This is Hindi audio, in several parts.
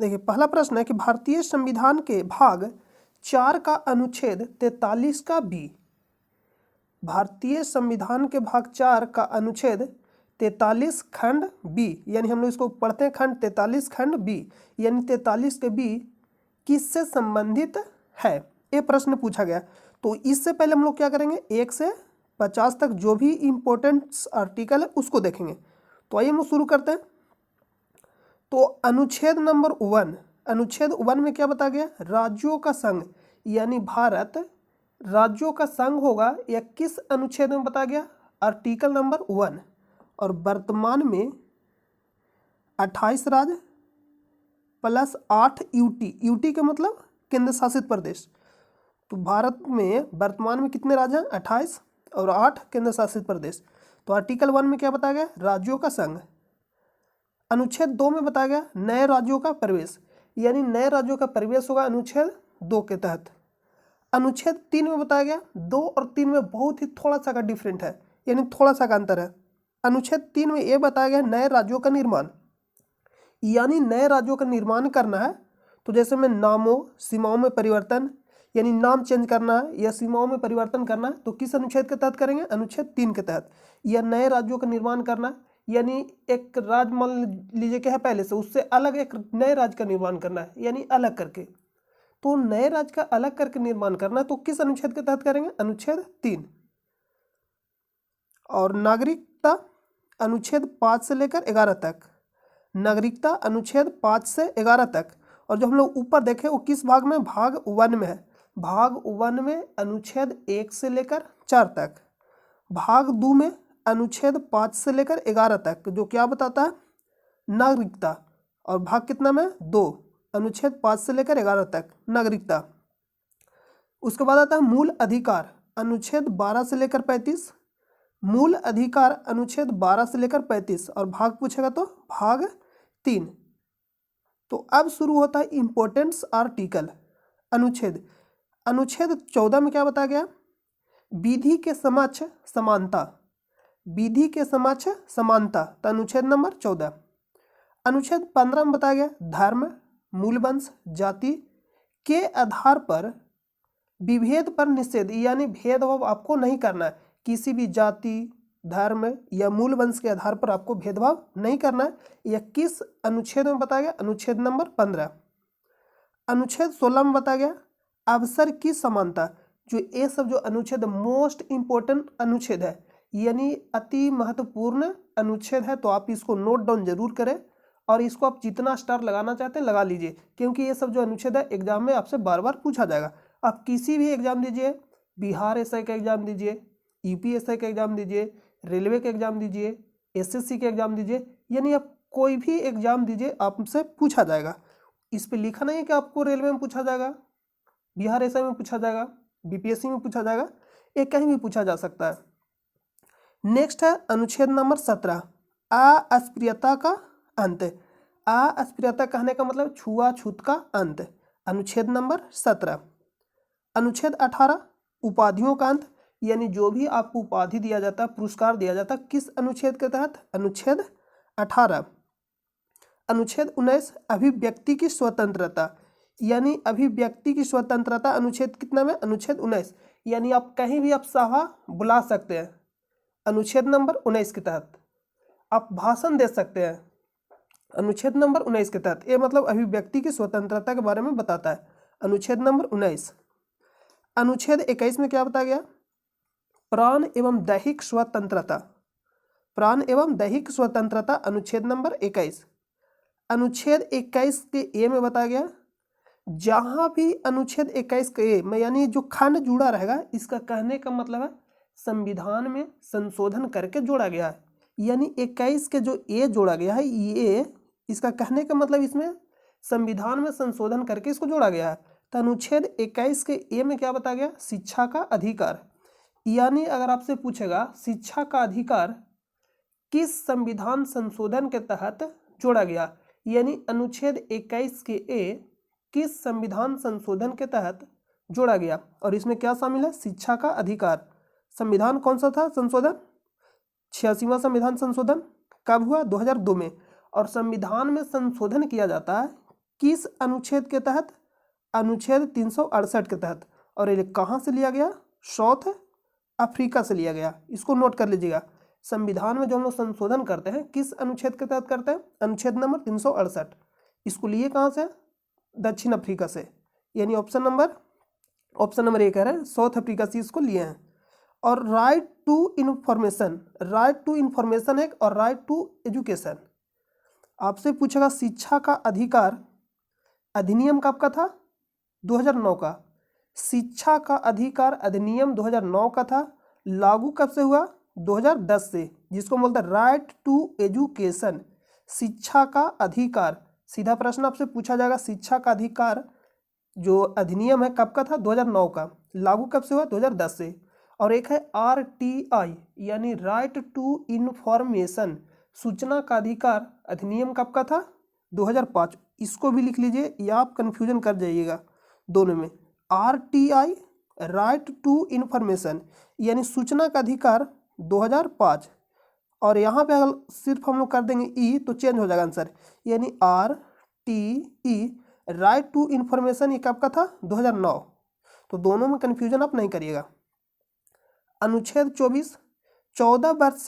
देखिए पहला प्रश्न है कि भारतीय संविधान के भाग 4 का अनुच्छेद 43 का बी। भारतीय संविधान के भाग 4 का अनुच्छेद 43 खंड बी, यानी हम लोग इसको पढ़ते हैं खंड 43 खंड बी, यानी 43 के बी किससे संबंधित है, ये प्रश्न पूछा गया। तो इससे पहले हम लोग क्या करेंगे, 1 से 50 तक जो भी इम्पोर्टेंट आर्टिकल है उसको देखेंगे। तो आइए हम लोग शुरू करते हैं। तो अनुच्छेद नंबर 1, अनुच्छेद 1 में क्या बताया गया, राज्यों का संघ, यानी भारत राज्यों का संघ होगा, यह किस अनुच्छेद में बताया गया, आर्टिकल नंबर 1। और वर्तमान में 28 राज्य प्लस 8 यूटी, यूटी का मतलब केंद्र शासित प्रदेश। तो भारत में वर्तमान में कितने राज्य हैं, 28 और 8 केंद्र शासित प्रदेश। तो आर्टिकल 1 में क्या बताया गया, राज्यों का संघ। अनुच्छेद 2 में बताया गया नए राज्यों का प्रवेश, यानी नए राज्यों का प्रवेश होगा अनुच्छेद 2 के तहत। अनुच्छेद 3 में बताया गया 2 और 3 में बहुत ही थोड़ा सा का डिफरेंट है, यानी थोड़ा सा का अंतर है। अनुच्छेद 3 में यह बताया गया नए राज्यों का निर्माण, यानी नए राज्यों का निर्माण करना है। तो जैसे में नामों सीमाओं में परिवर्तन, यानी नाम चेंज करना है या सीमाओं में परिवर्तन करना है, तो किस अनुच्छेद के तहत करेंगे, अनुच्छेद 3 के तहत। या नए राज्यों का निर्माण करना, यानी एक राज्य मान लीजिए क्या है पहले से, उससे अलग एक नए राज्य का निर्माण करना है, यानी अलग करके। तो नए राज्य का अलग करके निर्माण करना, तो किस अनुच्छेद के तहत करेंगे, अनुच्छेद 3। और नागरिकता अनुच्छेद 5 से लेकर 11 तक, नागरिकता अनुच्छेद 5 से 11 तक। और जो हम लोग ऊपर देखें वो किस भाग में, भाग 1 में है। भाग 1 में अनुच्छेद 1 से लेकर 4 तक, भाग 2 में अनुच्छेद 5 से लेकर 11 तक, जो क्या बताता है, नागरिकता। और भाग कितना में, 2, अनुच्छेद 5 से लेकर 11 तक नागरिकता। उसके बाद आता है मूल अधिकार, अनुच्छेद 12 से लेकर 35, मूल अधिकार अनुच्छेद 12 से लेकर 35। और भाग पूछेगा तो भाग 3। तो अब शुरू होता है इंपॉर्टेंस आर्टिकल, अनुच्छेद। अनुच्छेद 14 में क्या बताया गया, विधि के समक्ष समानता, विधि के समक्ष समानता, तो अनुच्छेद नंबर 14। अनुच्छेद 15 में बताया गया धर्म, मूलवंश, जाति के आधार पर विभेद पर निषेध, यानी भेदभाव आपको नहीं करना है, किसी भी जाति धर्म या मूल वंश के आधार पर आपको भेदभाव नहीं करना है। यह किस अनुच्छेद में बताया गया, अनुच्छेद नंबर 15। अनुच्छेद 16 में बताया गया अवसर की समानता। जो ये सब जो अनुच्छेद मोस्ट इंपॉर्टेंट अनुच्छेद है, यानी अति महत्वपूर्ण अनुच्छेद है, तो आप इसको नोट डाउन जरूर करें। और इसको आप जितना स्टार लगाना चाहते हैं लगा लीजिए, क्योंकि ये सब जो अनुच्छेद है एग्जाम में आपसे बार बार पूछा जाएगा। आप किसी भी एग्जाम दीजिए, बिहार एसआई का एग्जाम दीजिए, यूपीएसआई का एग्जाम दीजिए, रेलवे का एग्जाम दीजिए, एसएससी का एग्जाम दीजिए, यानी आप कोई भी एग्जाम दीजिए आपसे पूछा जाएगा। इस पे लिखा नहीं है कि आपको रेलवे में पूछा जाएगा, बिहार एसआई में पूछा जाएगा, बीपीएससी में पूछा जाएगा, ये कहीं भी पूछा जा सकता है। नेक्स्ट है अनुच्छेद नंबर 17, अस्पृश्यता का अंत। अस्पृश्यता कहने का मतलब छुआछूत का अंत, अनुच्छेद नंबर 17। अनुच्छेद 18 उपाधियों का अंत, यानी जो भी आपको उपाधि दिया जाता है, पुरस्कार दिया जाता है, किस अनुच्छेद के तहत, अनुच्छेद 18। अनुच्छेद 19 अभिव्यक्ति की स्वतंत्रता, यानी अभिव्यक्ति की स्वतंत्रता अनुच्छेद कितना में, अनुच्छेद 19, यानी आप कहीं भी आप सभा बुला सकते हैं, अनुच्छेद नंबर 19 के तहत। आप भाषण दे सकते हैं, अनुच्छेद नंबर 19 के तहत। ये मतलब अभिव्यक्ति की स्वतंत्रता के बारे में बताता है, अनुच्छेद नंबर 19। अनुच्छेद 21 में क्या बताया गया, प्राण एवं दैहिक स्वतंत्रता, प्राण एवं दैहिक स्वतंत्रता, अनुच्छेद नंबर 21। अनुच्छेद 21 के ए में बताया गया जहां भी अनुच्छेद 21 के ए में, यानी जो खंड जुड़ा रहेगा, इसका कहने का मतलब है संविधान में संशोधन करके जोड़ा गया है, यानी 21 के जो ए जोड़ा गया है, ये इसका कहने का मतलब इसमें संविधान में संशोधन करके इसको जोड़ा गया है। तो अनुच्छेद 21 के ए में क्या बताया गया, शिक्षा का अधिकार, यानी अगर आपसे पूछेगा शिक्षा का अधिकार किस संविधान संशोधन के तहत जोड़ा गया, यानी अनुच्छेद 21 के ए किस संविधान संशोधन के तहत जोड़ा गया, और इसमें क्या शामिल है, शिक्षा का अधिकार। संविधान कौन सा था संशोधन, 86वां संविधान संशोधन कब हुआ, 2002 में। और संविधान में संशोधन किया जाता है किस अनुच्छेद के तहत? अनुच्छेद 368 के तहत। और ये कहाँ से लिया गया? साउथ अफ्रीका से लिया गया। इसको नोट कर लीजिएगा। संविधान में जो हम लोग संशोधन करते हैं किस अनुच्छेद के तहत करते हैं? अनुच्छेद नंबर 368। इसको लिए कहाँ से? दक्षिण अफ्रीका से। यानी ऑप्शन नंबर ए कह रहे हैं साउथ अफ्रीका से इसको लिए हैं। और राइट टू इन्फॉर्मेशन है और राइट टू एजुकेशन। आपसे पूछेगा शिक्षा का अधिकार अधिनियम कब का था? 2009 का। शिक्षा का अधिकार अधिनियम 2009 का था। लागू कब से हुआ? 2010 से, जिसको बोलते हैं राइट टू एजुकेशन। शिक्षा का अधिकार, सीधा प्रश्न आपसे पूछा जाएगा शिक्षा का अधिकार जो अधिनियम है कब का था? 2009 का। लागू कब से हुआ? 2010 से। और एक है RTI यानी राइट टू इन्फॉर्मेशन, सूचना का अधिकार अधिनियम कब का था? 2005। इसको भी लिख लीजिए या आप कन्फ्यूजन कर जाइएगा दोनों में। RTI राइट टू इन्फॉर्मेशन यानी सूचना का अधिकार 2005। और यहाँ पे अगर सिर्फ हम लोग कर देंगे ई तो चेंज हो जाएगा आंसर, यानी RTE राइट टू इन्फॉर्मेशन ये कब का था? 2009। तो दोनों में कन्फ्यूजन आप नहीं करिएगा। अनुच्छेद 24 14 वर्ष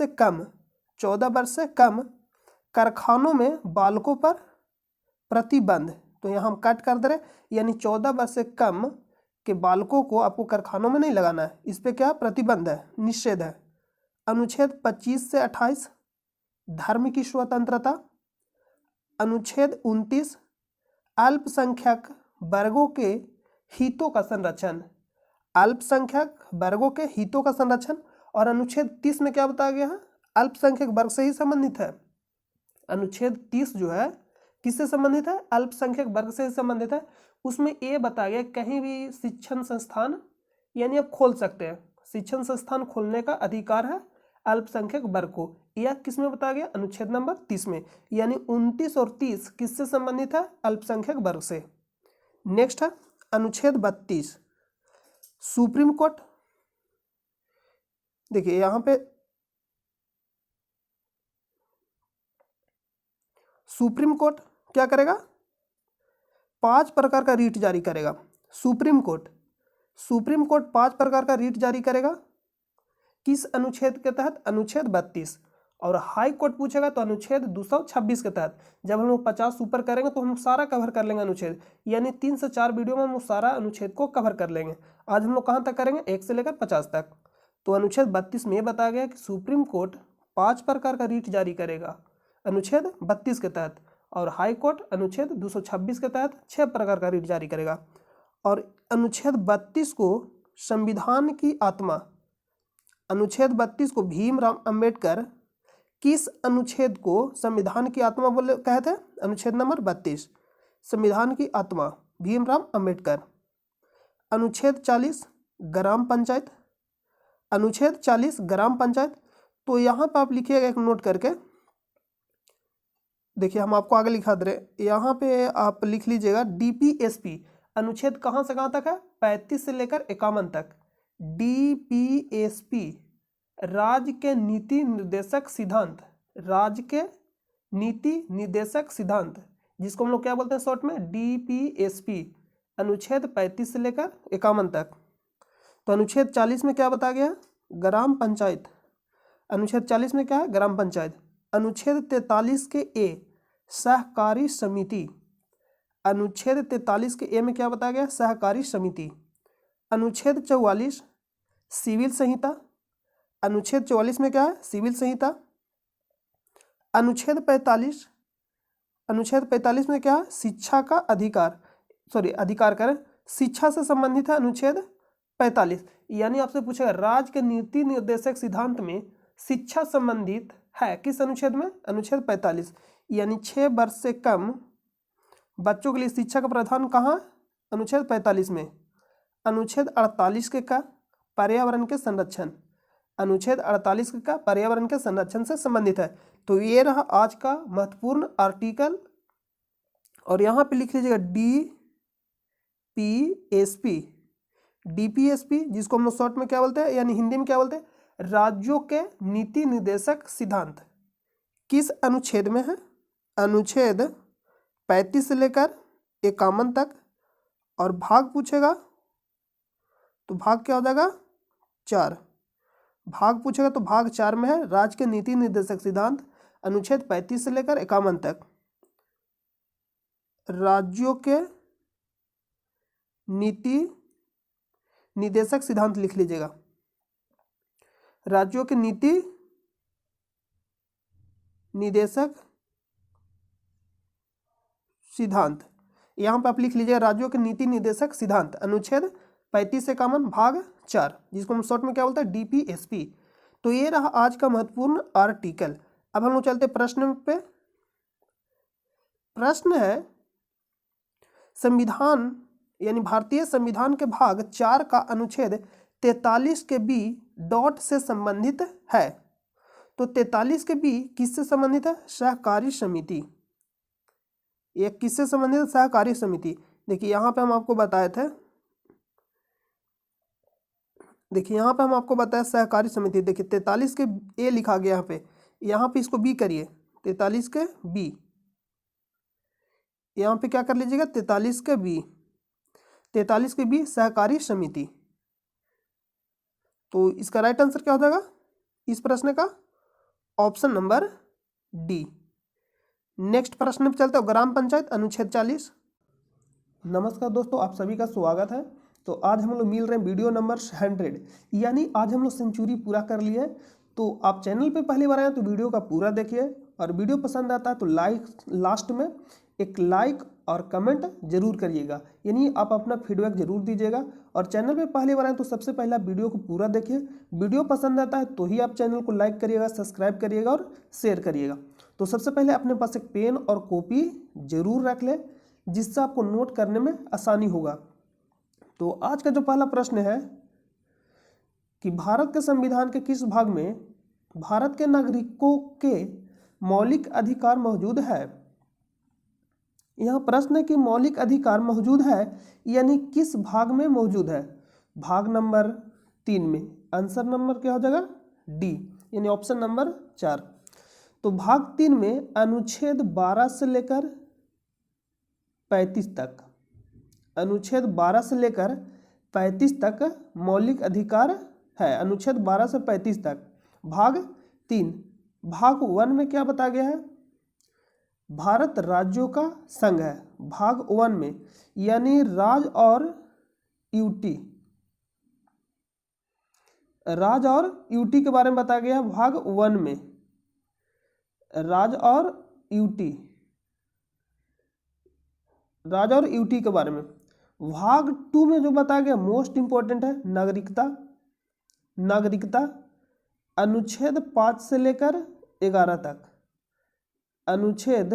से कम कारखानों में बालकों पर प्रतिबंध। तो यहाँ हम कट कर दे रहे, यानी 14 वर्ष से कम के बालकों को आपको कारखानों में नहीं लगाना है। इस पे क्या प्रतिबंध है? निषेध है। अनुच्छेद 25 से 28 धर्म की स्वतंत्रता। अनुच्छेद 29 अल्पसंख्यक वर्गों के हितों का संरक्षण। अल्पसंख्यक वर्गों के हितों का संरक्षण। और अनुच्छेद 30 में क्या बताया गया है? अल्पसंख्यक वर्ग से ही संबंधित है। अनुच्छेद 30 जो है किससे संबंधित है? अल्पसंख्यक वर्ग से ही संबंधित है। उसमें ये बताया गया कहीं भी शिक्षण संस्थान यानी आप खोल सकते हैं, शिक्षण संस्थान खोलने का अधिकार है अल्पसंख्यक वर्ग को। यह किस में बताया गया? अनुच्छेद नंबर 30 में। यानी 29 और 30 किससे संबंधित है? अल्पसंख्यक वर्ग से। नेक्स्ट है अनुच्छेद 32 सुप्रीम कोर्ट। देखिए यहाँ पे सुप्रीम कोर्ट क्या करेगा? 5 प्रकार का रीट जारी करेगा। सुप्रीम कोर्ट 5 प्रकार का रीट जारी करेगा। किस अनुच्छेद के तहत? अनुच्छेद 32। और हाई कोर्ट पूछेगा तो अनुच्छेद 226 के तहत। जब हम लोग 50 ऊपर करेंगे तो हम सारा कवर कर लेंगे अनुच्छेद, यानी 3 से 4 वीडियो में हम सारा अनुच्छेद को कवर कर लेंगे। आज हम लोग कहाँ तक करेंगे? 1 से लेकर 50 तक। तो अनुच्छेद 32 में बताया गया कि सुप्रीम कोर्ट 5 प्रकार का रीट जारी करेगा अनुच्छेद 32 के तहत। और हाई कोर्ट अनुच्छेद 226 के तहत 6 प्रकार का रीट जारी करेगा। और अनुच्छेद 32 को संविधान की आत्मा, अनुच्छेद 32 को भीमराव अंबेडकर किस अनुच्छेद को संविधान की आत्मा बोले कहते हैं? अनुच्छेद नंबर 32 संविधान की आत्मा भीमराव अंबेडकर। अनुच्छेद 40 ग्राम पंचायत। अनुच्छेद 40 ग्राम पंचायत। तो यहाँ पर आप लिखिएगा एक नोट करके, देखिए हम आपको आगे लिखा दे रहे, यहाँ पे आप लिख लीजिएगा DPSP। अनुच्छेद कहाँ से कहाँ तक है? 35 से लेकर 51 तक। DPSP राज्य के नीति निर्देशक सिद्धांत, राज्य के नीति निर्देशक सिद्धांत, जिसको हम लोग क्या बोलते हैं शॉर्ट में? DPSP। अनुच्छेद 35 से लेकर 51 तक। तो अनुच्छेद 40 में क्या बताया गया? ग्राम पंचायत। अनुच्छेद 40 में क्या है? ग्राम पंचायत। अनुच्छेद 43 के ए सहकारी समिति। अनुच्छेद 43 के ए में क्या बताया गया? सहकारी समिति। अनुच्छेद 44 सिविल संहिता। अनुच्छेद 44 में क्या है? सिविल संहिता। अनुच्छेद 45 में क्या है? शिक्षा का अधिकार, अधिकार करें शिक्षा से संबंधित है अनुच्छेद 45। यानी आपसे पूछेगा राज्य के नीति निर्देशक सिद्धांत में शिक्षा संबंधित है किस अनुच्छेद में? अनुच्छेद 45। यानी 6 वर्ष से कम बच्चों के लिए शिक्षा का प्रावधान कहाँ? अनुच्छेद 45 में। अनुच्छेद 48 के का पर्यावरण के संरक्षण। अनुच्छेद 48 का पर्यावरण के संरक्षण से संबंधित है। तो ये रहा आज का महत्वपूर्ण आर्टिकल। और यहाँ पे लिख लीजिएगा DPSP जिसको हम लोग शॉर्ट में क्या बोलते हैं यानी हिंदी में क्या बोलते हैं? राज्यों के नीति निर्देशक सिद्धांत। किस अनुच्छेद में है? अनुच्छेद 35 से लेकर 51 तक, और भाग पूछेगा तो भाग क्या हो जाएगा 4। भाग पूछेगा तो भाग 4 में है राज्य के नीति निर्देशक सिद्धांत, अनुच्छेद 35 से लेकर 51 तक। राज्यों के नीति निर्देशक सिद्धांत लिख लीजिएगा। राज्यों के नीति निर्देशक सिद्धांत, यहाँ पे आप लिख लीजिएगा राज्यों के नीति निर्देशक सिद्धांत, अनुच्छेद 35 से 51 भाग 4, जिसको हम शॉर्ट में क्या बोलते हैं DPSP। तो ये रहा आज का महत्वपूर्ण आर्टिकल। अब हम लोग चलते प्रश्न पे। प्रश्न है संविधान यानी भारतीय संविधान के भाग 4 का अनुच्छेद 43 के बी डॉट से संबंधित है। तो 43 के बी किससे संबंधित है? सहकारी समिति। ये किससे संबंधित है? सहकारी समिति। देखिए यहाँ पे हम आपको बताए थे, देखिए यहाँ पे हम आपको बताया सहकारी समिति। देखिए 43 के ए लिखा गया यहाँ पे इसको बी करिए, 43 के बी, यहाँ पे क्या कर लीजिएगा 43 के बी, 43 के बी सहकारी समिति। तो इसका राइट आंसर क्या हो जाएगा इस प्रश्न का? Option number D. नेक्स्ट प्रश्न पे चलते हैं, ग्राम पंचायत अनुच्छेद 40। नमस्कार दोस्तों, आप सभी का स्वागत है। तो आज हम लोग मिल रहे हैं वीडियो नंबर 100, यानी आज हम लोग सेंचुरी पूरा कर लिए। तो आप चैनल पे पहली बार आए तो वीडियो का पूरा देखिए, और वीडियो पसंद आता है तो लास्ट में एक लाइक और कमेंट जरूर करिएगा, यानी आप अपना फीडबैक जरूर दीजिएगा। और चैनल पे पहली बार आए तो सबसे पहले आप वीडियो को पूरा देखिए, वीडियो पसंद आता है तो ही आप चैनल को लाइक करिएगा, सब्सक्राइब करिएगा और शेयर करिएगा। तो सबसे पहले अपने पास एक पेन और कॉपी जरूर रख ले, जिससे आपको नोट करने में आसानी होगा। तो आज का जो पहला प्रश्न है कि भारत के संविधान के किस भाग में भारत के नागरिकों के मौलिक अधिकार मौजूद है? यह प्रश्न है कि मौलिक अधिकार मौजूद है यानी किस भाग में मौजूद है? भाग नंबर 3 में। आंसर नंबर क्या हो जाएगा? डी, यानी ऑप्शन नंबर 4। तो भाग 3 में अनुच्छेद 12 से लेकर 35 तक, अनुच्छेद 12 से लेकर 35 तक मौलिक अधिकार है। अनुच्छेद 12 से 35 तक। भाग 3, भाग 1 में क्या बताया गया है? भारत राज्यों का संघ है भाग 1 में, यानी राज और यूटी, राज और यूटी के बारे में बताया गया है भाग 1 में। राज और यूटी, राज और यूटी के बारे में। भाग 2 में जो बताया गया मोस्ट इंपॉर्टेंट है नागरिकता। नागरिकता अनुच्छेद 5 से लेकर 11 तक, अनुच्छेद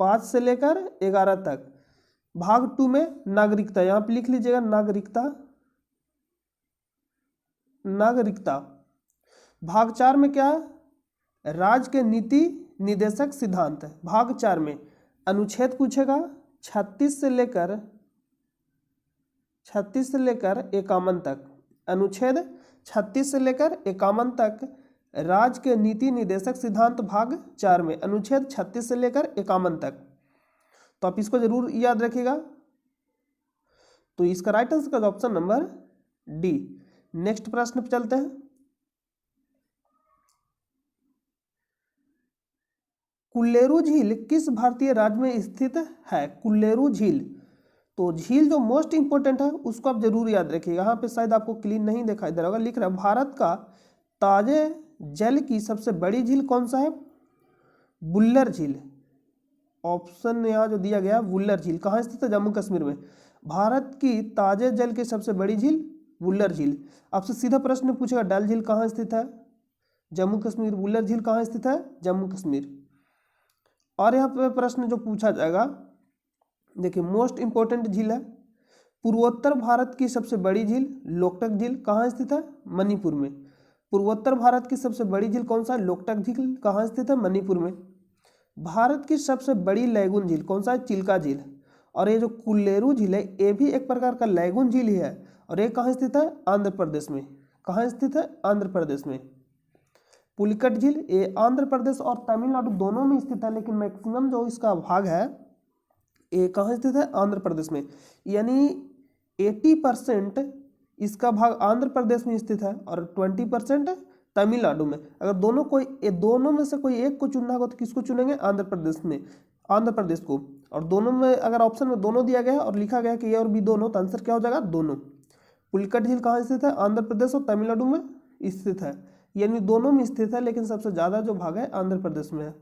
5 से लेकर 11 तक। भाग 2 में नागरिकता, यहां पे लिख लीजिएगा नागरिकता, नागरिकता। भाग 4 में क्या है? राज्य के नीति निर्देशक सिद्धांत। भाग 4 में अनुच्छेद पूछेगा 36 से लेकर 51 तक। अनुच्छेद 36 से लेकर 51 तक राज्य के नीति निर्देशक सिद्धांत भाग 4 में, अनुच्छेद 36 से लेकर 51 तक। तो आप इसको जरूर याद रखिएगा। तो इसका राइट आंसर का ऑप्शन नंबर डी। नेक्स्ट प्रश्न पे चलते हैं। कुल्लेरू झील किस भारतीय राज्य में स्थित है? कुल्लेरू झील, तो झील जो मोस्ट इंपोर्टेंट है उसको आप जरूर याद रखिएगा। यहाँ पे शायद आपको क्लीन नहीं दिखाई दे रहा होगा, लिख रहा है भारत का ताजे जल की सबसे बड़ी झील कौन सा है? बुल्लर झील। ऑप्शन यहाँ जो दिया गया बुल्लर झील कहाँ स्थित है? जम्मू कश्मीर में। भारत की ताजे जल की सबसे बड़ी झील बुल्लर झील। आपसे सीधा प्रश्न पूछेगा डल झील कहाँ स्थित है? जम्मू कश्मीर। बुल्लर झील कहाँ स्थित है? जम्मू कश्मीर। और यहाँ पे प्रश्न जो पूछा जाएगा, देखिए मोस्ट इंपोर्टेंट झील है। पूर्वोत्तर भारत की सबसे बड़ी झील लोकटक झील कहाँ स्थित है? मणिपुर में। पूर्वोत्तर भारत की सबसे बड़ी झील कौन सा है? लोकटक झील कहाँ स्थित है? मणिपुर में। भारत की सबसे बड़ी लैगून झील कौन सा है? चिल्का झील। और ये जो कुल्लेरू झील है ये भी एक प्रकार का लैगून झील ही है, और ये कहाँ स्थित है? आंध्र प्रदेश में। कहाँ स्थित है? आंध्र प्रदेश में। पुलिकट झील ये आंध्र प्रदेश और तमिलनाडु दोनों में स्थित है, लेकिन मैक्सिमम जो इसका भाग है ये कहाँ स्थित है? आंध्र प्रदेश में। यानी 80% इसका भाग आंध्र प्रदेश में स्थित है और 20% तमिलनाडु में। अगर दोनों में से कोई एक को चुनना होगा तो किसको चुनेंगे? आंध्र प्रदेश को। और दोनों में अगर ऑप्शन में दोनों दिया गया है और लिखा गया कि ए और बी दोनों, तो आंसर क्या हो जाएगा? दोनों। पुलिकट झील कहाँ स्थित है? आंध्र प्रदेश और तमिलनाडु में स्थित है। यानी दोनों में स्थित है, लेकिन सबसे ज्यादा जो भाग है आंध्र प्रदेश में है।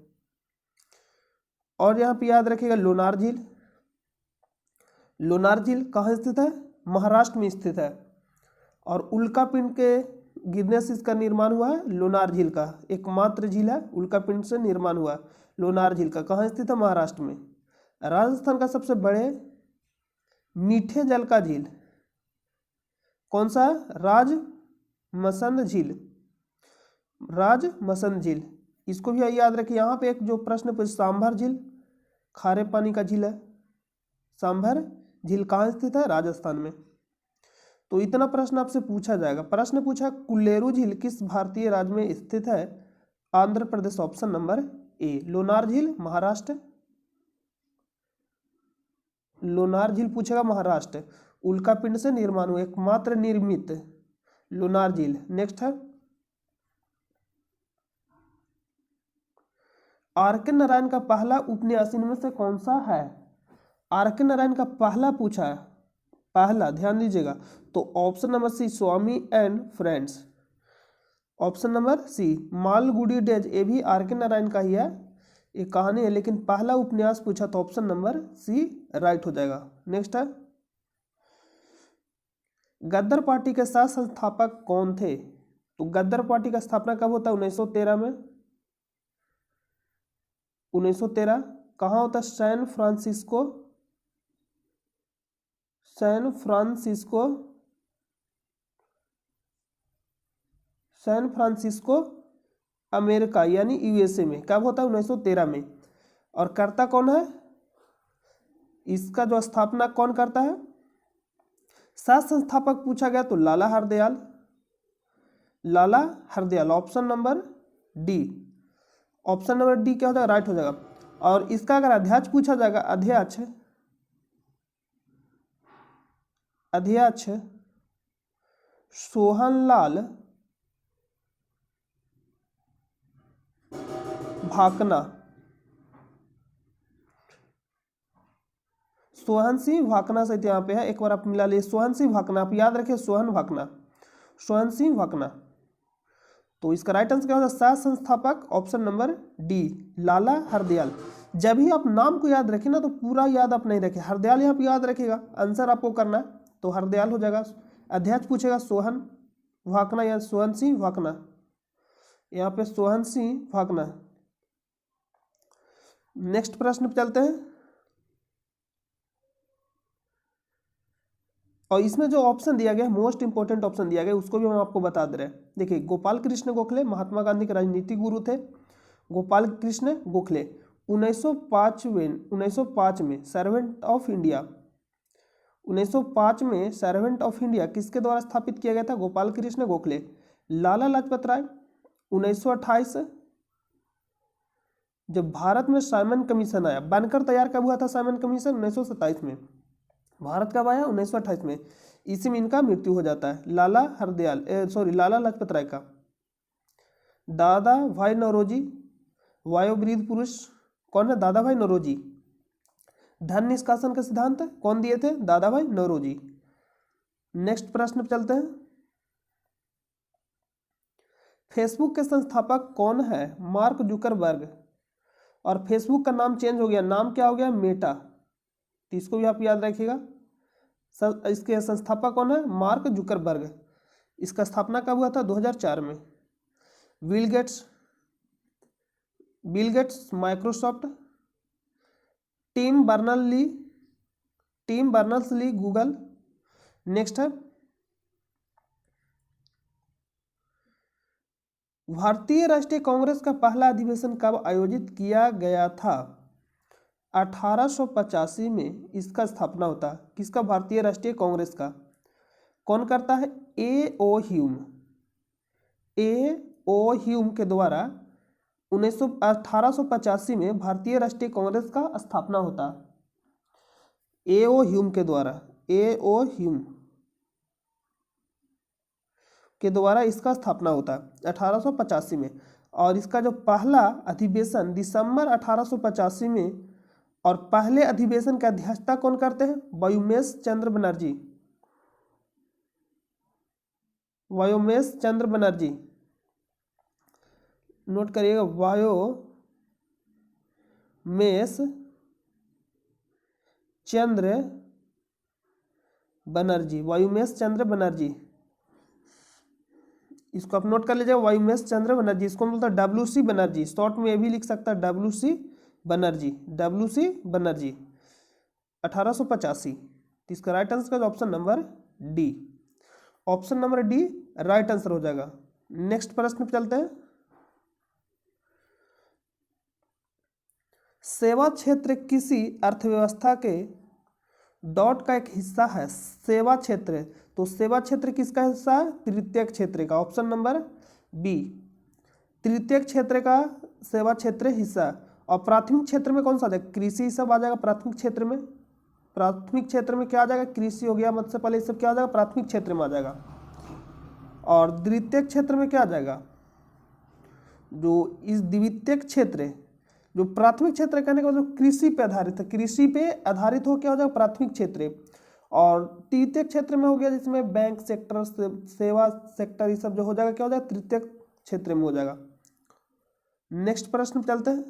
और यहाँ पे याद रखिएगा लोनार झील। लोनार झील कहाँ स्थित है? महाराष्ट्र में स्थित है। और उल्का पिंड के गिरने से इसका निर्माण हुआ है। लोनार झील का एकमात्र झील है, उल्का पिंड से निर्माण हुआ। लोनार झील का कहाँ स्थित है? महाराष्ट्र में। राजस्थान का सबसे बड़े मीठे जल का झील कौन सा है? राजमसंद झील। राजमसंद झील, इसको भी याद रखिए। यहाँ पे एक जो प्रश्न पूछे, सांभर झील खारे पानी का झील है। सांभर झील कहाँ स्थित है? राजस्थान में। तो इतना प्रश्न आपसे पूछा जाएगा। प्रश्न पूछा कुल्लेरू झील किस भारतीय राज्य में स्थित है? Andhra Pradesh, option number A. Lonar झील महाराष्ट्र। लोनार झील पूछेगा महाराष्ट्र। उल्का पिंड से निर्माण हुआ एकमात्र निर्मित लोनार झील। नेक्स्ट है आर के नारायण का पहला उपन्यास इनमें से कौन सा है? आर के नारायण का पहला पूछा है, पहला, ध्यान दीजिएगा। तो option number C Swami and friends. Option number C Malgudi days, ये भी आर के नारायण का ही है, ये कहानी है, लेकिन पहला उपन्यास पूछा तो ऑप्शन नंबर सी राइट हो जाएगा। नेक्स्ट है गद्दर पार्टी के साथ संस्थापक कौन थे? तो गद्दर पार्टी का स्थापना कब होता है? 1913 में। 1913 कहाँ होता है? सैन फ्रांसिस्को अमेरिका यानी यूएसए में। कब होता है? 1913 में। और करता कौन है इसका? जो स्थापना कौन करता है? सात संस्थापक पूछा गया तो Lala Hardayal, option number D. Option number D क्या हो जाएगा? राइट हो जाएगा। और इसका अगर अध्यक्ष पूछा जाएगा, अध्यक्ष सोहनलाल भाकना, सोहन सिंह भाकना से यहाँ पे है। एक बार आप मिला लिए, सोहन सिंह भाकना, आप याद रखिए, सोहन सिंह भाकना। तो इसका राइट आंसर क्या होगा? सात संस्थापक, ऑप्शन नंबर डी लाला हरदयाल। जब भी आप नाम को याद रखें ना तो पूरा याद आप नहीं रखें, हरदयाल यहाँ पे याद रखिएगा, आंसर आपको करना है तो हरदयाल हो जाएगा। अध्यक्ष पूछेगा सोहन भाकना या सोहन सिंह भाकना, यहाँ पे सोहन सिंह भाकना। नेक्स्ट प्रश्न पे चलते हैं। और इसमें जो ऑप्शन दिया गया है, मोस्ट इंपोर्टेंट ऑप्शन दिया गया है, उसको भी हम आपको बता दे रहे हैं। देखिए, गोपाल कृष्ण गोखले महात्मा गांधी के राजनीतिक गुरु थे। गोपाल कृष्ण गोखले 1905 में सर्वेंट ऑफ इंडिया, 1905 में सर्वेंट ऑफ इंडिया किसके द्वारा स्थापित किया गया था? गोपाल कृष्ण गोखले। लाला लाजपत राय 1928, जब भारत में साइमन कमीशन आया, बनकर तैयार कब हुआ था साइमन कमीशन? 1927 में। भारत कब आया? 1928 में। इसी में इनका मृत्यु हो जाता है, लाला लाजपत राय का। दादा भाई नौरोजी, वायोवृद्ध पुरुष कौन है? दादा भाई नौरोजी। धन निष्कासन का सिद्धांत कौन दिए थे? दादा भाई नौरोजी। नेक्स्ट प्रश्न पे चलते हैं। फेसबुक के संस्थापक कौन है? Mark Zuckerberg. और फेसबुक का नाम चेंज हो गया, नाम क्या हो गया? मेटा। तो इसको भी आप याद रखिएगा। इसके संस्थापक कौन है? Mark Zuckerberg. इसका स्थापना कब हुआ था? 2004 में। Bill Gates Microsoft. Tim Berners-Lee Google. Next है भारतीय राष्ट्रीय कांग्रेस का पहला अधिवेशन कब आयोजित किया गया था? 1885 में इसका स्थापना होता है। किसका? भारतीय राष्ट्रीय कांग्रेस का। कौन करता है? ए.ओ. ह्यूम के द्वारा 1885 में भारतीय राष्ट्रीय कांग्रेस का स्थापना होता है। एओ ह्यूम के द्वारा, एओ ह्यूम के द्वारा इसका स्थापना होता है 1885 में। और इसका जो पहला अधिवेशन दिसंबर 1885 में, और पहले अधिवेशन की अध्यक्षता कौन करते हैं? वायुमेश चंद्र बनर्जी, वायुमेश चंद्र बनर्जी, नोट करिएगा, वायुमेश चंद्र बनर्जी, वायुमेश चंद्र बनर्जी, इसको आप नोट कर लीजिएगा, वायुमेश चंद्र बनर्जी। इसको बोलता है WC बनर्जी, शॉर्ट में ये भी लिख सकता है WC बनर्जी, WC बनर्जी 1885। इसका राइट आंसर का option number D, option number D right answer हो जाएगा। नेक्स्ट प्रश्न पे चलते हैं। सेवा क्षेत्र किसी अर्थव्यवस्था के डॉट का एक हिस्सा है। सेवा क्षेत्र, तो सेवा क्षेत्र किसका हिस्सा है? तृतीय क्षेत्र का, ऑप्शन नंबर बी, तृतीय क्षेत्र का सेवा क्षेत्र हिस्सा। और प्राथमिक क्षेत्र में कौन सा आ जाएगा? कृषि सब आ जाएगा प्राथमिक क्षेत्र में। प्राथमिक क्षेत्र में क्या आ जाएगा? कृषि हो गया, मत्स्य पालन, सब क्या आ जाएगा? प्राथमिक क्षेत्र में आ जाएगा। और द्वितीय क्षेत्र में क्या आ जाएगा? जो इस द्वितीय क्षेत्र, जो प्राथमिक क्षेत्र कहने का मतलब कृषि पे आधारित है, कृषि पे आधारित हो क्या हो जाएगा? प्राथमिक क्षेत्र। और तृतीय क्षेत्र में हो गया जिसमें बैंक सेक्टर, सेवा सेक्टर, ये सब जो हो जाएगा क्या हो जाएगा? तृतीय क्षेत्र में हो जाएगा। नेक्स्ट प्रश्न चलते हैं।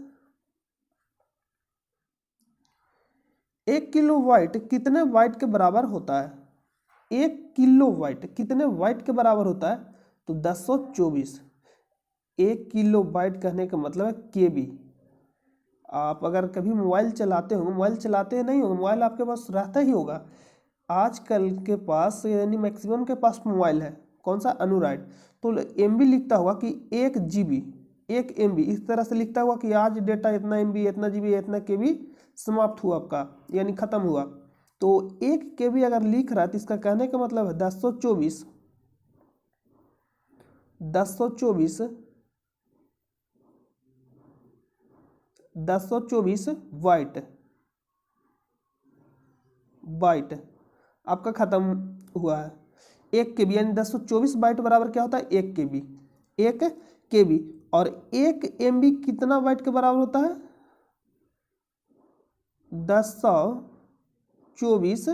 1 किलो वाइट कितने वाइट के बराबर होता है? 1 किलो वाइट कितने वाइट के बराबर होता है? तो 1024। 1 किलो वाइट कहने का मतलब है केबी। आप अगर कभी मोबाइल चलाते हो, मोबाइल चलाते नहीं हो, मोबाइल आपके पास रहता ही होगा आजकल के पास, यानी मैक्सिमम के पास मोबाइल है, कौन सा? एंड्रॉइड। तो MB लिखता होगा कि 1 GB, 1 MB, इस तरह से लिखता हुआ कि आज डेटा इतना MB, इतना GB, इतना KB समाप्त हुआ आपका, यानी खत्म हुआ। तो 1 KB अगर लिख रहा है तो इसका कहने का मतलब है 1024, 1024 वाइट, बाइट आपका खत्म हुआ है। 1 KB यानी 1024 बाइट बराबर क्या होता है? 1 KB, 1 KB। और 1 MB कितना बाइट के बराबर होता है? 1024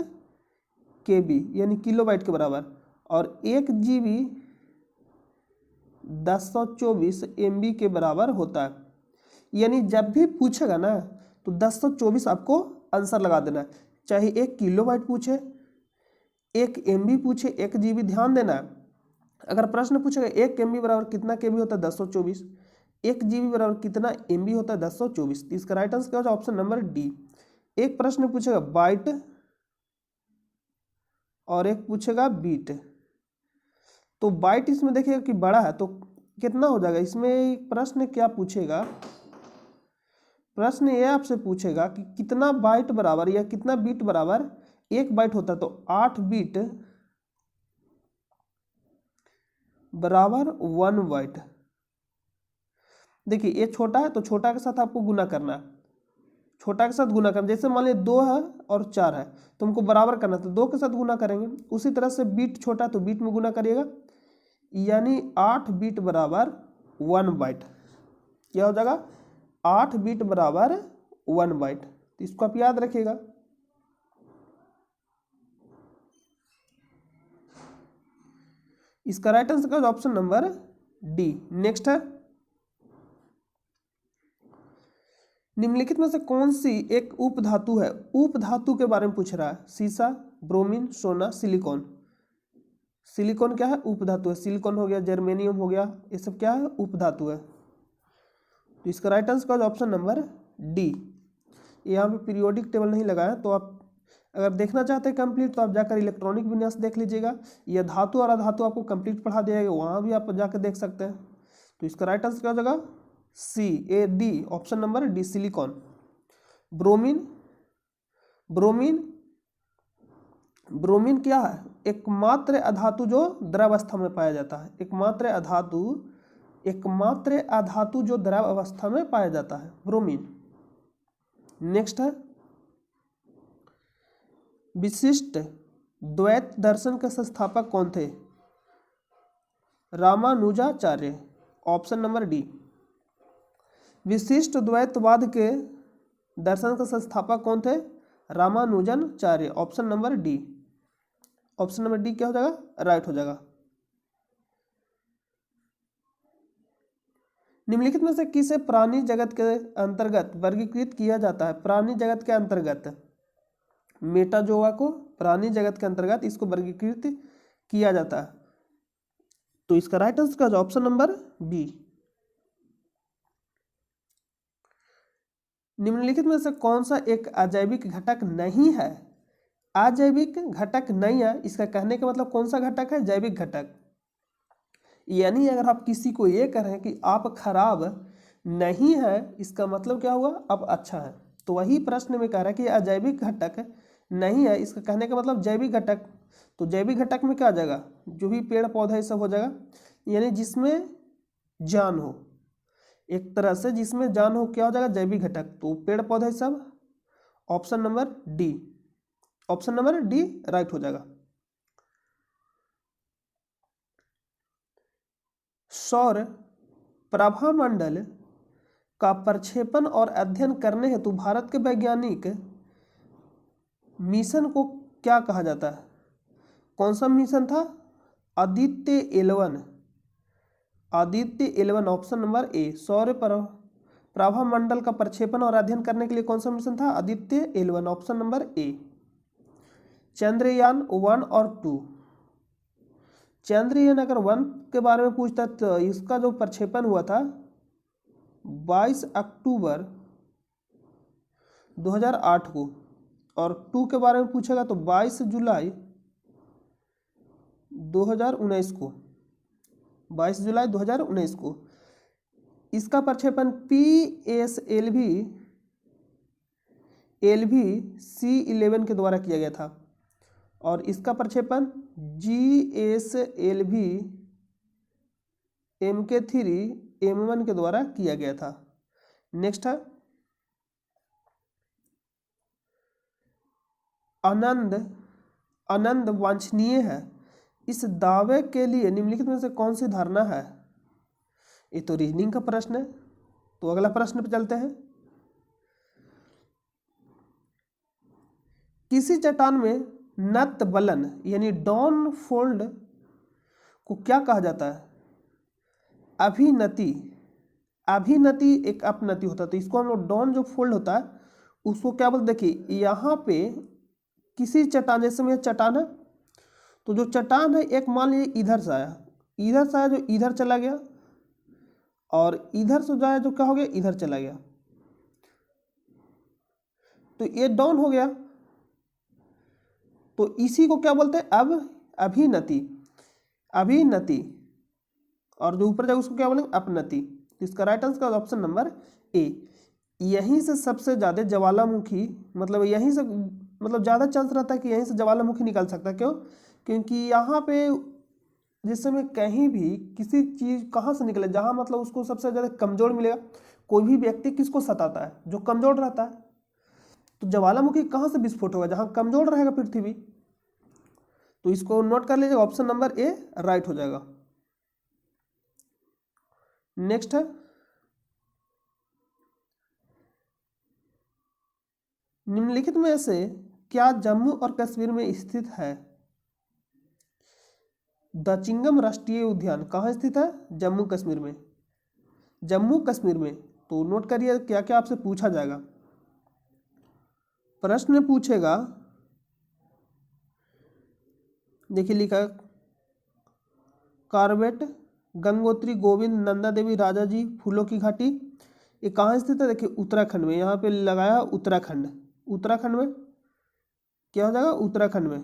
KB यानी किलो बाइट के बराबर। और 1 GB 1024 MB के बराबर होता है। यानी जब भी पूछेगा ना तो 1024 आपको आंसर लगा देना है, चाहे 1 किलो बाइट पूछे, 1 MB पूछे, 1 GB, ध्यान देना है। अगर प्रश्न पूछेगा 1 MB बराबर कितना KB होता है? 1024। 1 GB बराबर कितना MB होता है? 1024। तो इसका राइट आंसर क्या होगा? Option number D. एक प्रश्न पूछेगा बाइट और एक पूछेगा बीट। तो बाइट इसमें देखिएगा कि बड़ा है तो कितना हो जाएगा? इसमें प्रश्न क्या पूछेगा? प्रश्न ये आपसे पूछेगा कि कितना बाइट बराबर या कितना बीट बराबर 1 बाइट होता है। तो 8 बीट बराबर 1 बाइट। देखिए ये छोटा है तो छोटा के साथ आपको गुना करना है, छोटा के साथ गुना करना। जैसे मान लीजिए 2 है और 4 है तो हमको बराबर करना, तो 2 के साथ गुना करेंगे। उसी तरह से बीट छोटा है तो बीट में गुना करिएगा, यानी 8 बीट बराबर 1 बाइट। क्या हो जाएगा? 8 बीट बराबर 1 बाइट। तो इसको आप याद रखिएगा। इसका राइट आंसर का ऑप्शन नंबर डी। नेक्स्ट है, निम्नलिखित में से कौन सी एक उपधातु है? उपधातु के बारे में पूछ रहा है। सीसा, ब्रोमीन, सोना, सिलिकॉन। सिलिकॉन क्या है? उपधातु है। सिलिकॉन हो गया, जर्मेनियम हो गया, ये सब क्या है? उपधातु है। तो इसका राइट आंसर का ऑप्शन नंबर डी। यहाँ पे पीरियोडिक टेबल नहीं लगा है, तो आप अगर देखना चाहते हैं कंप्लीट तो आप जाकर इलेक्ट्रॉनिक विन्यास देख लीजिएगा, या धातु और अधातु आपको कंप्लीट पढ़ा दिया जाएगा, वहाँ भी आप जाकर देख सकते हैं। तो इसका राइट आंसर क्या हो जाएगा? CAD, option number D, silicon. Bromine, bromine, bromine क्या है? एकमात्र अधातु जो द्रव अवस्था में पाया जाता है। एकमात्र अधातु, एकमात्र अधातु जो द्रव अवस्था में पाया जाता है, ब्रोमीन। नेक्स्ट है, विशिष्ट द्वैत दर्शन के संस्थापक कौन थे? Ramanujacharya, option number D. विशिष्ट द्वैतवाद के दर्शन के संस्थापक कौन थे? Ramanujacharya, option number D. Option number D क्या हो जाएगा? राइट हो जाएगा। निम्नलिखित में से किसे प्राणी जगत के अंतर्गत वर्गीकृत किया जाता है? प्राणी जगत के अंतर्गत, मेटाजोआ को प्राणी जगत के अंतर्गत इसको वर्गीकृत किया जाता है। तो इसका राइट आंसर क्या है? Option number B. निम्नलिखित में से कौन सा एक अजैविक घटक नहीं है? अजैविक घटक नहीं है, इसका कहने का मतलब कौन सा घटक है? जैविक घटक। यानी अगर आप किसी को ये कह रहे हैं कि आप खराब नहीं है, इसका मतलब क्या हुआ? आप अच्छा है। तो वही प्रश्न में कह रहा है कि अजैविक घटक नहीं है, इसका कहने का मतलब जैविक घटक। तो जैविक घटक में क्या आ जाएगा? जो भी पेड़ पौधा ये सब हो जाएगा, यानी जिसमें जान हो, एक तरह से जिसमें जान हो, क्या हो जाएगा? जैविक घटक। तो पेड़ पौधे सब, option number D. Option number D right हो जाएगा। सौर प्रभामंडल का प्रक्षेपण और अध्ययन करने हेतु भारत के वैज्ञानिक मिशन को क्या कहा जाता है? कौन सा मिशन था? Aditya 11। Aditya 11, option number A. सौर प्रभामंडल का प्रक्षेपण और अध्ययन करने के लिए कौन सा मिशन था? Aditya 11, option number A. Chandrayaan 1 और 2। चंद्रयान अगर 1 के बारे में पूछता तो इसका जो प्रक्षेपण हुआ था 22 अक्टूबर 2008 को, और 2 के बारे में पूछेगा तो 22 जुलाई 2019 को। 22 जुलाई 2019 को इसका प्रक्षेपण PSLV C11 के द्वारा किया गया था, और इसका प्रक्षेपण GSLV MK3 M1 के द्वारा किया गया था। नेक्स्ट है आनंद वांछनीय है, इस दावे के लिए निम्नलिखित में से कौन सी धारणा है? ये तो रीजनिंग का प्रश्न है। तो अगला प्रश्न पे चलते हैं। किसी चट्टान में नत बलन यानी डाउन फोल्ड को क्या कहा जाता है? अभिनति। अभिनति एक अपनति होता है, तो इसको हम लोग डाउन जो फोल्ड होता है उसको क्या बोलते? देखिए यहाँ पे किसी चट्टान, जैसे में चट्टान है, तो जो चट्टान है एक मान लीजिए इधर से आया, जो इधर चला गया, और इधर से जाए जो क्या हो गया? इधर चला गया, तो ये डाउन हो गया। तो इसी को क्या बोलते हैं? अब अभिनति। अभिनति। और जो ऊपर जाएगा उसको क्या बोलेंगे? अपनति। तो इसका right answer option number A. यहीं से सबसे ज्यादा ज्वालामुखी, मतलब यहीं से, मतलब ज्यादा चांस रहता है कि यहीं से ज्वालामुखी निकल सकता है। क्यों? क्योंकि यहाँ पे जिस समय कहीं भी किसी चीज कहाँ से निकले, जहाँ मतलब उसको सबसे ज्यादा कमजोर मिलेगा। कोई भी व्यक्ति किसको सताता है? जो कमजोर रहता है। तो ज्वालामुखी कहाँ से विस्फोट होगा? जहाँ कमजोर रहेगा पृथ्वी। तो इसको नोट कर लीजिएगा, ऑप्शन नंबर ए राइट हो जाएगा। नेक्स्ट है निम्नलिखित में से क्या जम्मू और कश्मीर में स्थित है? दचिंगम राष्ट्रीय उद्यान कहाँ स्थित है? जम्मू कश्मीर में। जम्मू कश्मीर में। तो नोट करिए क्या क्या आपसे पूछा जाएगा। प्रश्न पूछेगा, देखिए लिखा कार्बेट, गंगोत्री, गोविंद, नंदा देवी, राजा जी, फूलों की घाटी, ये कहाँ स्थित है? देखिए उत्तराखंड में। यहाँ पे लगाया उत्तराखंड। उत्तराखंड में क्या हो जाएगा? उत्तराखंड में।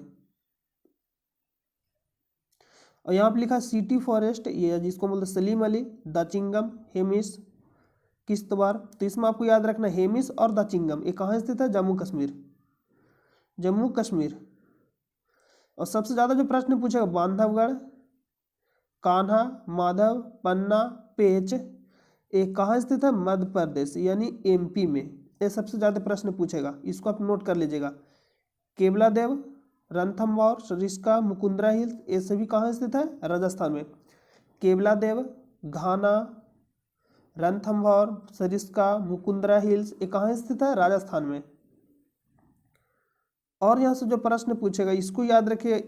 और यहाँ पे लिखा सिटी फॉरेस्ट, ये जिसको बोलते सलीम अली, दाचिंगम, हेमिस, किश्तवाड़। तो इसमें आपको याद रखना हेमिस और दाचिंगम ये कहाँ स्थित है? जम्मू कश्मीर। जम्मू कश्मीर। और सबसे ज्यादा जो प्रश्न पूछेगा बांधवगढ़, कान्हा, माधव, पन्ना, पेच, ये कहाँ स्थित है? मध्य प्रदेश यानी MP में। ये सबसे ज्यादा प्रश्न पूछेगा, इसको आप नोट कर लीजिएगा। केवलादेव, रणथंभौर, सरिस्का, मुकुंदरा हिल्स, ये सभी कहाँ स्थित है? राजस्थान में। केवलादेव, घाना, रणथंभौर, सरिस्का, मुकुंदरा हिल्स, ये कहाँ स्थित है? राजस्थान में। और यहाँ से जो प्रश्न पूछेगा इसको याद रखिए।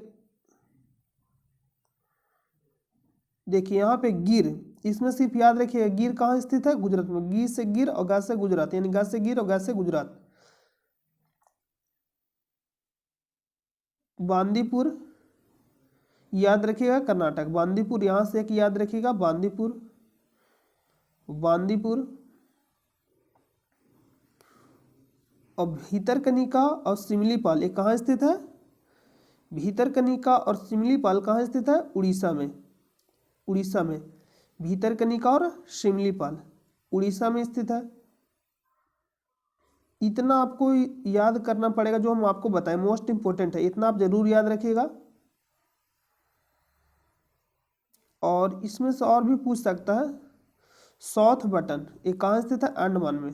देखिए यहाँ पे गिर, इसमें सिर्फ याद रखिए गिर कहाँ स्थित है? गुजरात में। गी से गिर और गा से गुजरात, यानी गा से गिर और गा से गुजरात। बांदीपुर याद रखिएगा कर्नाटक। बांदीपुर यहाँ से एक याद रखिएगा, बांदीपुर, बांदीपुर। और भीतरकनिका और सिमलीपाल ये कहाँ स्थित है? भीतरकनिका और सिमलीपाल कहाँ स्थित है? उड़ीसा में। उड़ीसा में भीतरकनिका और सिमलीपाल उड़ीसा में स्थित है। इतना आपको याद करना पड़ेगा जो हम आपको बताएं, मोस्ट इंपोर्टेंट है, इतना आप जरूर याद रखिएगा। और इसमें से और भी पूछ सकता है। साउथ बटन ये कहाँ स्थित है? अंडमान में।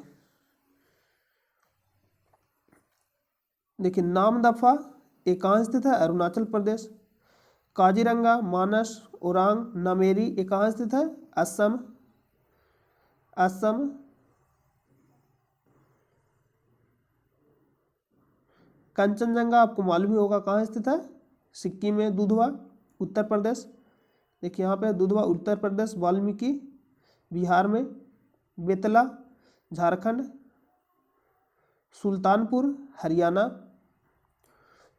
देखिए नामदफा ये कहाँ स्थित है? अरुणाचल प्रदेश। काजीरंगा, मानस, ओरांग, नामेरी ये कहाँ स्थित है? असम। असम। कंचनजंगा आपको मालूम ही होगा कहाँ स्थित है? सिक्किम में। दुधवा उत्तर प्रदेश, देखिए यहाँ पे दुधवा उत्तर प्रदेश। वाल्मीकि बिहार में। बेतला झारखंड। सुल्तानपुर हरियाणा।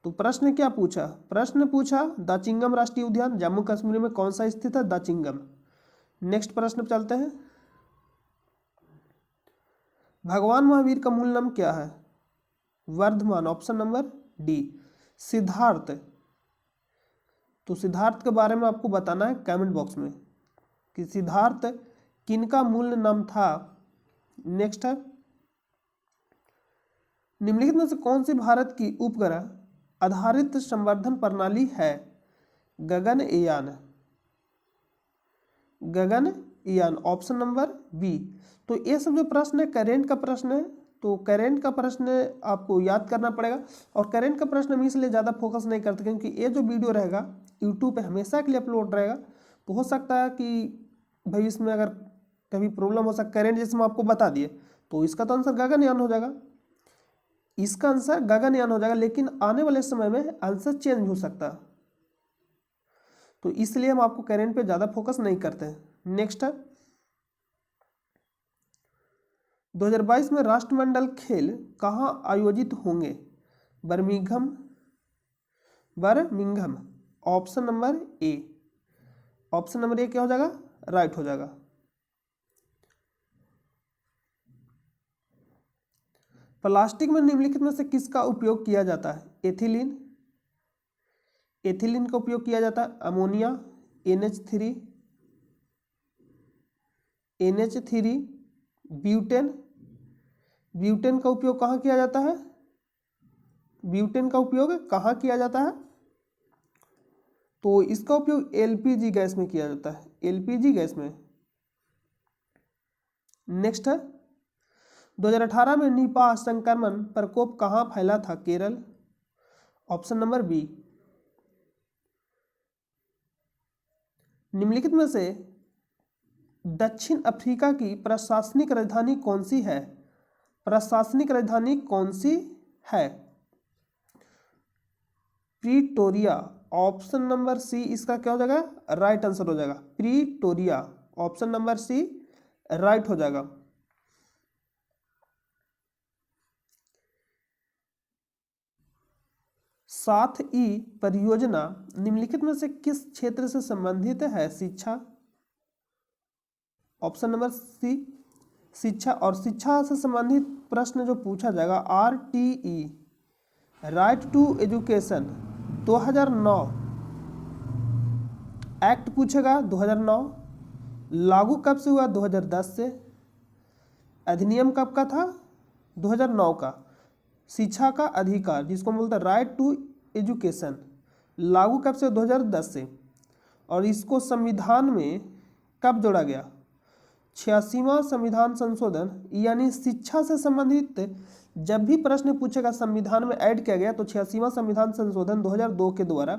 तो प्रश्न क्या पूछा? प्रश्न पूछा दाचिंगम राष्ट्रीय उद्यान जम्मू कश्मीर में कौन सा स्थित है? दाचिंगम। नेक्स्ट प्रश्न पर चलते हैं। भगवान महावीर का मूल नाम क्या है? Varthaman, option number D. Siddharth, तो सिद्धार्थ के बारे में आपको बताना है कमेंट बॉक्स में कि सिद्धार्थ किनका मूल नाम था। नेक्स्ट है, निम्नलिखित में से कौन सी भारत की उपग्रह आधारित संवर्धन प्रणाली है? Gaganyaan. Gaganyaan, option number B. तो ये सब जो प्रश्न है करेंट का प्रश्न है, तो करेंट का प्रश्न आपको याद करना पड़ेगा। और करेंट का प्रश्न हम इसलिए ज़्यादा फोकस नहीं करते क्योंकि ये जो वीडियो रहेगा यूट्यूब पे हमेशा के लिए अपलोड रहेगा। तो हो सकता है कि भाई इसमें अगर कभी प्रॉब्लम हो सकता, करेंट जैसे हम आपको बता दिए तो इसका तो आंसर गगनयान हो जाएगा। इसका आंसर गगनयान हो जाएगा, लेकिन आने वाले समय में आंसर चेंज हो सकता है, तो इसलिए हम आपको करेंट पे ज़्यादा फोकस नहीं करते हैं। नेक्स्ट है, 2022 में राष्ट्रमंडल खेल कहाँ आयोजित होंगे? Birmingham. Birmingham, option number A. Option number A क्या हो जाएगा? राइट हो जाएगा। प्लास्टिक में निम्नलिखित में से किसका उपयोग किया जाता है? एथिलीन। एथिलीन का उपयोग किया जाता है। Ammonia, NH3, NH3, butane. Butane का उपयोग कहाँ किया जाता है? ब्यूटेन का उपयोग कहाँ किया जाता है? तो इसका उपयोग LPG गैस में किया जाता है, LPG गैस में। नेक्स्ट है, 2018 में निपाह संक्रमण प्रकोप कहाँ फैला था? केरल। Option number B. निम्नलिखित में से दक्षिण अफ्रीका की प्रशासनिक राजधानी कौन सी है? प्रशासनिक राजधानी कौन सी है? प्रीटोरिया। ऑप्शन नंबर सी इसका क्या हो जाएगा? राइट आंसर हो जाएगा, प्रीटोरिया। ऑप्शन नंबर सी राइट हो जाएगा। साथ ई परियोजना निम्नलिखित में से किस क्षेत्र से संबंधित है? शिक्षा। ऑप्शन नंबर सी शिक्षा। और शिक्षा से संबंधित प्रश्न जो पूछा जाएगा RTE, right to education, 2009 act पूछेगा 2009। लागू कब से हुआ? 2010 से। अधिनियम कब का था? 2009 का। शिक्षा का अधिकार जिसको बोलते हैं राइट टू एजुकेशन, लागू कब से? 2010 से। और इसको संविधान में कब जोड़ा गया? 86वां संविधान संशोधन, यानी शिक्षा से संबंधित जब भी प्रश्न पूछेगा संविधान में ऐड किया गया तो 86वां संविधान संशोधन 2002 के द्वारा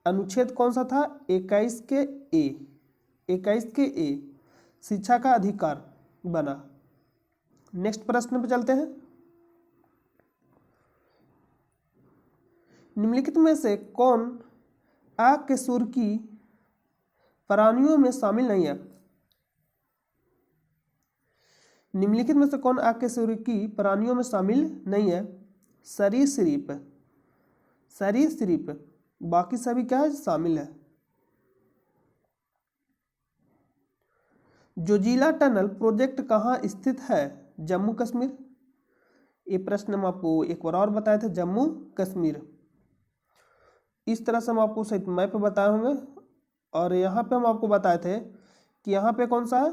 अनुच्छेद कौन सा था? 21 के ए शिक्षा का अधिकार बना। नेक्स्ट प्रश्न पे चलते हैं। निम्नलिखित में से कौन आ के सुर की प्राणियों में शामिल नहीं है? निम्नलिखित में से कौन आ के सुर की प्राणियों में शामिल नहीं है? सरीसृप, बाकी सभी क्या है? शामिल है। जोजिला टनल प्रोजेक्ट कहाँ स्थित है? जम्मू कश्मीर। ये प्रश्न हम आपको एक बार और बताए थे, जम्मू कश्मीर। इस तरह से हम आपको सही मैप बताए होंगे। और यहाँ पे हम आपको बताए थे कि यहाँ पे कौन सा है?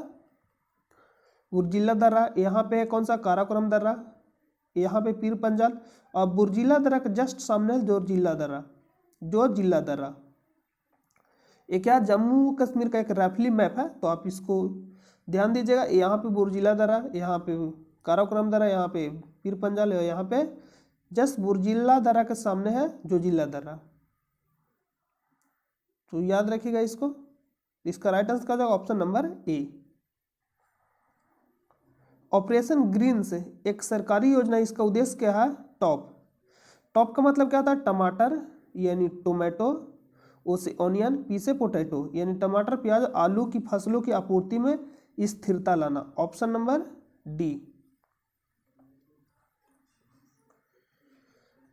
बुर्जिला दर्रा। यहाँ पे कौन सा? काराकोरम दर्रा। यहाँ पे पीर पंजाल। और बुर्जिला दर्रा के जस्ट सामने है जोजिला दर्रा। ये क्या? जम्मू कश्मीर का एक रैफली मैप है, तो आप इसको ध्यान दीजिएगा। यहाँ पे बुर्जिला दर्रा, यहाँ पे काराकोरम दर्रा, यहाँ पे पीर पंजाल, और यहाँ पे जस्ट बुर्जिला दर्रा के सामने है जोजिला दर्रा। तो याद रखिएगा इसको। इसका राइट आंसर क्या होगा? Option number A. Operation Green's एक सरकारी योजना, इसका उद्देश्य क्या है? टॉप का मतलब क्या था? टमाटर यानी टोमेटो, ओ से ऑनियन, पी से पोटैटो यानी टमाटर, प्याज, आलू की फसलों की आपूर्ति में स्थिरता लाना। Option number D.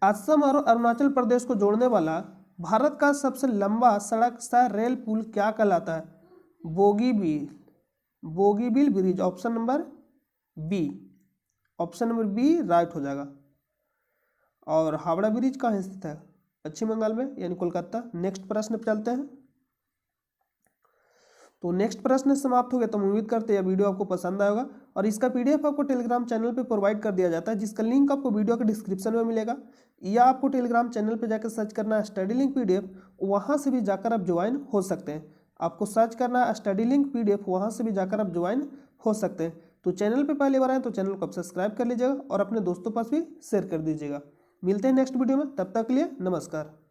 असम और अरुणाचल प्रदेश को जोड़ने वाला भारत का सबसे लंबा सड़क सह रेल पुल क्या कहलाता है? Bogibeel bridge. Option number B right हो जाएगा। और हावड़ा ब्रिज कहाँ स्थित है? पश्चिम बंगाल में यानी कोलकाता। नेक्स्ट प्रश्न पे चलते हैं। तो नेक्स्ट प्रश्न समाप्त हो गया। तो उम्मीद करते हैं यह वीडियो आपको पसंद आएगा। और इसका पीडीएफ आपको टेलीग्राम चैनल पे प्रोवाइड कर दिया जाता है, जिसका लिंक आपको वीडियो के डिस्क्रिप्शन में मिलेगा, या आपको टेलीग्राम चैनल पे जाकर सर्च करना है स्टडी लिंक पीडीएफ, वहाँ से भी जाकर आप ज्वाइन हो सकते हैं। आपको सर्च करना है स्टडी लिंक पीडीएफ, वहाँ से भी जाकर आप ज्वाइन हो सकते हैं। तो चैनल पर पहली बार आए तो चैनल को आप सब्सक्राइब कर लीजिएगा और अपने दोस्तों पास भी शेयर कर दीजिएगा। मिलते हैं नेक्स्ट वीडियो में, तब तक के लिए नमस्कार।